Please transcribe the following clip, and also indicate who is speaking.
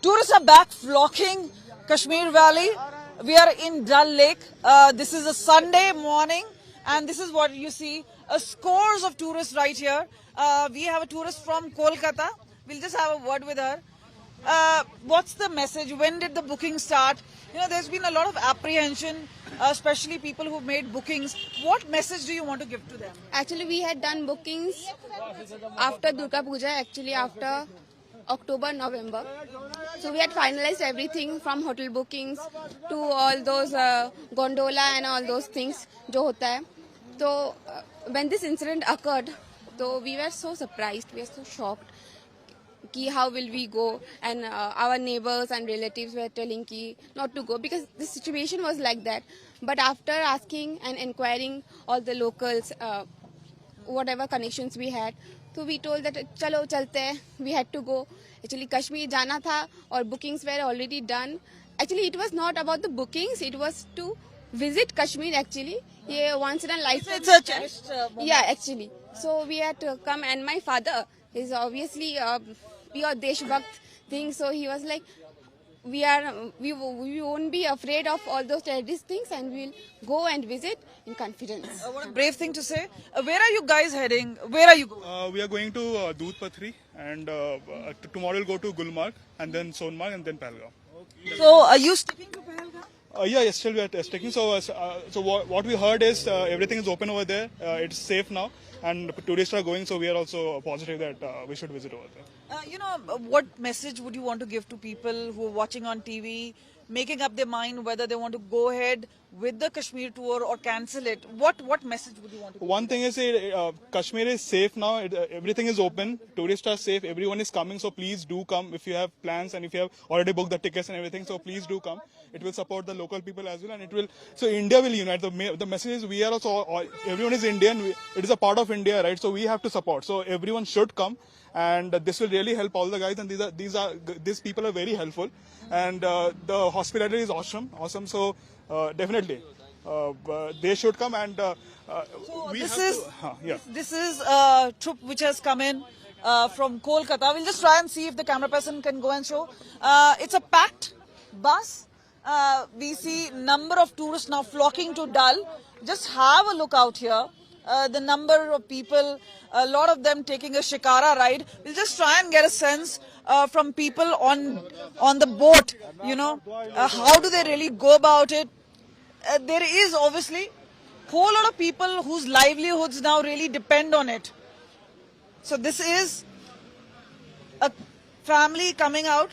Speaker 1: Tourists are back flocking Kashmir Valley. We are in Dal Lake. This is a Sunday morning and this is what you see. Scores of tourists right here. We have a tourist from Kolkata. We'll just have a word with her. What's the message? When did the booking start? You know, there's been a lot of apprehension, especially people who've made bookings. What message do you want to give to them?
Speaker 2: Actually, we had done bookings after Durga Puja, actually after October, November. So we had finalized everything from hotel bookings to all those gondola and all those things जो होता है. So when this incident occurred, so we were so surprised, we were so shocked. Ki how will we go, and our neighbors and relatives were telling ki not to go because the situation was like that. But after asking and inquiring all the locals, whatever connections we had, so we told that chalo chalte hai. We had to go. Actually Kashmir jana tha or bookings were already done. Actually it was not about the bookings, it was to visit Kashmir actually. Yeah, once in a lifetime.
Speaker 1: It's a cherished moment.
Speaker 2: Yeah, actually. So we had to come, and my father is obviously pure Deshbhakt thing. So he was like, we won't be afraid of all those terrorist things, and we'll go and visit in confidence.
Speaker 1: What a brave thing to say. Where are you guys heading? Where are you going?
Speaker 3: We are going to Doodh Pathri, and tomorrow we'll go to Gulmarg, and then Sonmarg, and then Pahalgam.
Speaker 1: So are you sticking to Pahalgam?
Speaker 3: Yes, still we are sticking. So what we heard is everything is open over there. It's safe now, and tourists are going. So we are also positive that we should visit over there.
Speaker 1: You know, what message would you want to give to people who are watching on TV, making up their mind whether they want to go ahead with the Kashmir tour or cancel it? What message would you want to give?
Speaker 3: One thing is Kashmir is safe now. Everything is open. Tourists are safe. Everyone is coming. So please do come if you have plans and if you have already booked the tickets and everything. So please do come. It will support the local people as well, and it will. So India will unite. The message is we are also everyone is Indian. It is a part of India, right? So we have to support. So everyone should come, and this will really help all the guys. And these people are very helpful, and the hospitality is awesome. So definitely they should come, and
Speaker 1: this is a troop which has come in from Kolkata. We'll just try and see if the camera person can go and show. It's a packed bus. We see number of tourists now flocking to Dal. Just have a look out here. The number of people, a lot of them taking a shikara ride. We'll just try and get a sense from people on the boat. You know, how do they really go about it? There is obviously a whole lot of people whose livelihoods now really depend on it. So this is a family coming out